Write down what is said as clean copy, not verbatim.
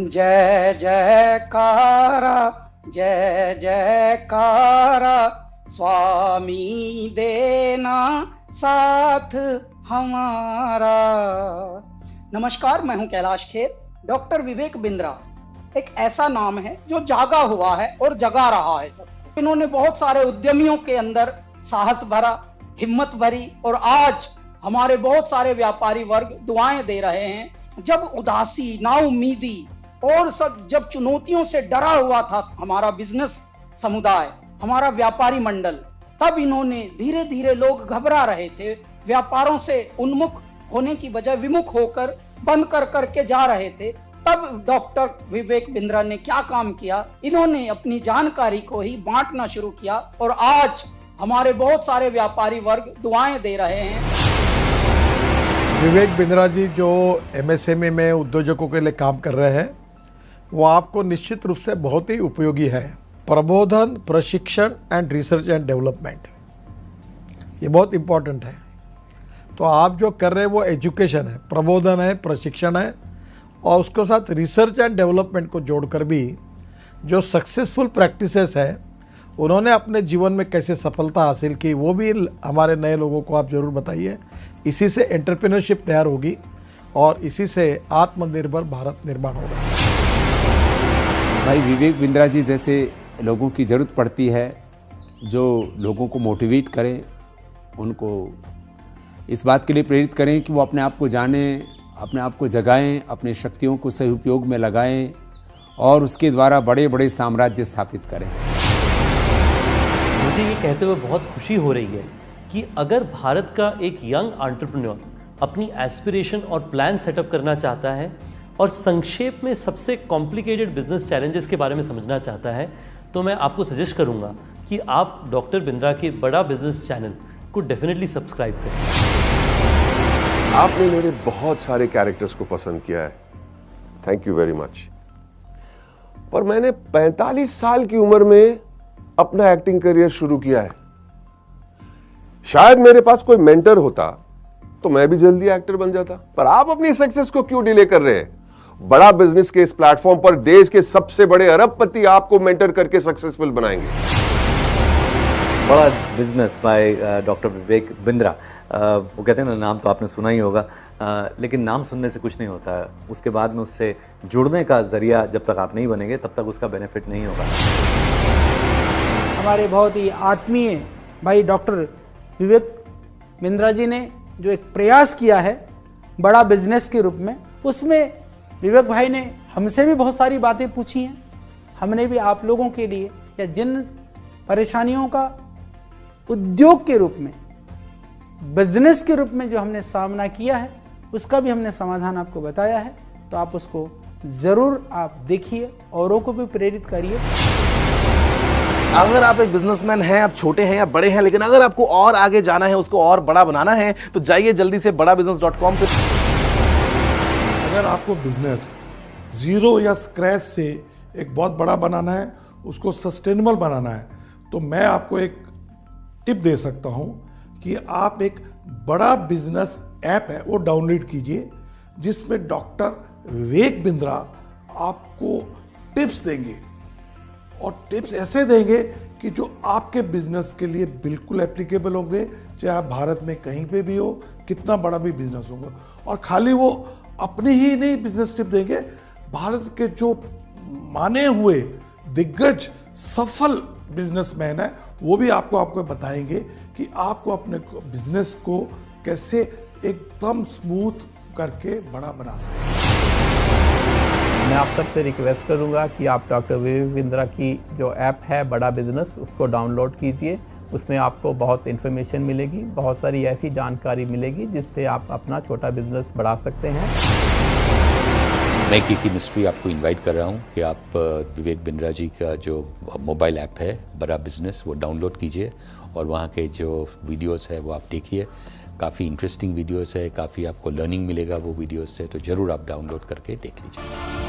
जय जयकारा जय जयकारा, स्वामी देना साथ हमारा। नमस्कार, मैं हूं कैलाश खेर। डॉक्टर विवेक बिंद्रा एक ऐसा नाम है जो जागा हुआ है और जगा रहा है सब। इन्होंने बहुत सारे उद्यमियों के अंदर साहस भरा, हिम्मत भरी, और आज हमारे बहुत सारे व्यापारी वर्ग दुआएं दे रहे हैं। जब उदासी, नाउमीदी और सब जब चुनौतियों से डरा हुआ था हमारा बिजनेस समुदाय, हमारा व्यापारी मंडल, तब इन्होंने धीरे धीरे, लोग घबरा रहे थे, व्यापारों से उन्मुख होने की बजाय विमुख होकर बंद कर करके जा रहे थे, तब डॉक्टर विवेक बिंद्रा ने क्या काम किया, इन्होंने अपनी जानकारी को ही बांटना शुरू किया और आज हमारे बहुत सारे व्यापारी वर्ग दुआएं दे रहे हैं। विवेक बिंद्रा जी जो एमएसएमई में उद्योजकों के लिए काम कर रहे हैं, वो आपको निश्चित रूप से बहुत ही उपयोगी है। प्रबोधन, प्रशिक्षण एंड रिसर्च एंड डेवलपमेंट, ये बहुत इम्पोर्टेंट है। तो आप जो कर रहे हैं वो एजुकेशन है, प्रबोधन है, प्रशिक्षण है, और उसके साथ रिसर्च एंड डेवलपमेंट को जोड़कर भी जो सक्सेसफुल प्रैक्टिसेस है, उन्होंने अपने जीवन में कैसे सफलता हासिल की, वो भी हमारे नए लोगों को आप ज़रूर बताइए। इसी से एंटरप्रेन्योरशिप तैयार होगी और इसी से आत्मनिर्भर भारत निर्माण होगा। भाई विवेक बिंद्रा जी जैसे लोगों की ज़रूरत पड़ती है, जो लोगों को मोटिवेट करें, उनको इस बात के लिए प्रेरित करें कि वो अपने आप को जानें, अपने आप को जगाएं, अपने शक्तियों को सही उपयोग में लगाएं और उसके द्वारा बड़े बड़े साम्राज्य स्थापित करें। मुझे ये कहते हुए बहुत खुशी हो रही है कि अगर भारत का एक यंग एंटरप्रेन्योर अपनी एस्पिरेशन और प्लान सेटअप करना चाहता है और संक्षेप में सबसे कॉम्प्लिकेटेड बिजनेस चैलेंजेस के बारे में समझना चाहता है, तो मैं आपको सजेस्ट करूंगा कि आप डॉक्टर बिंद्रा के बड़ा बिजनेस चैनल को डेफिनेटली सब्सक्राइब करें। आपने मेरे बहुत सारे कैरेक्टर्स को पसंद किया है, थैंक यू वेरी मच। पर मैंने 45 साल की उम्र में अपना एक्टिंग करियर शुरू किया है। शायद मेरे पास कोई मेंटर होता तो मैं भी जल्दी एक्टर बन जाता। पर आप अपनी सक्सेस को क्यों डिले कर रहे हैं? बड़ा बिजनेस के इस प्लेटफॉर्म पर देश के सबसे बड़े अरबपति आपको मेंटर करके सक्सेसफुल बनाएंगे। बड़ा business by doctor Vivek Bindra. वो कहते हैं ना, नाम तो आपने सुना ही होगा, लेकिन नाम सुनने से कुछ नहीं होता। उसके बाद में उससे जुड़ने का जरिया जब तक आप नहीं बनेंगे तब तक उसका बेनिफिट नहीं होगा। हमारे बहुत ही आत्मीय भाई डॉक्टर विवेक बिंद्रा जी ने जो एक प्रयास किया है बड़ा बिजनेस के रूप में, उसमें विवेक भाई ने हमसे भी बहुत सारी बातें पूछी हैं। हमने भी आप लोगों के लिए, या जिन परेशानियों का उद्योग के रूप में, बिजनेस के रूप में जो हमने सामना किया है, उसका भी हमने समाधान आपको बताया है। तो आप उसको ज़रूर आप देखिए, औरों को भी प्रेरित करिए। अगर आप एक बिजनेसमैन हैं, आप छोटे हैं या बड़े हैं, लेकिन अगर आपको और आगे जाना है, उसको और बड़ा बनाना है, तो जाइए जल्दी से badabusiness.com पे। अगर आपको बिजनेस जीरो या स्क्रैच से एक बहुत बड़ा बनाना है, उसको सस्टेनेबल बनाना है, तो मैं आपको एक टिप दे सकता हूं कि आप एक बड़ा बिजनेस ऐप है वो डाउनलोड कीजिए, जिसमें डॉक्टर विवेक बिंद्रा आपको टिप्स देंगे, और टिप्स ऐसे देंगे कि जो आपके बिजनेस के लिए बिल्कुल एप्लीकेबल होंगे, चाहे आप भारत में कहीं पे भी हो, कितना बड़ा भी बिजनेस होगा। और खाली वो अपनी ही नहीं बिजनेस टिप देंगे, भारत के जो माने हुए दिग्गज सफल बिजनेसमैन है, वो भी आपको बताएंगे कि आपको अपने बिजनेस को कैसे एकदम स्मूथ करके बड़ा बना सकते हैं। मैं आप सबसे रिक्वेस्ट करूंगा कि आप डॉक्टर विवेक बिंद्रा की जो ऐप है बड़ा बिजनेस, उसको डाउनलोड कीजिए। उसमें आपको बहुत इन्फॉर्मेशन मिलेगी, बहुत सारी ऐसी जानकारी मिलेगी जिससे आप अपना छोटा बिजनेस बढ़ा सकते हैं। मैं की मिस्ट्री आपको इनवाइट कर रहा हूं कि आप विवेक बिंद्रा जी का जो मोबाइल ऐप है बड़ा बिजनेस, वो डाउनलोड कीजिए और वहाँ के जो वीडियोस है वो आप देखिए। काफ़ी इंटरेस्टिंग वीडियोस है, काफ़ी आपको लर्निंग मिलेगा वो वीडियोस से, तो ज़रूर आप डाउनलोड करके देख लीजिए।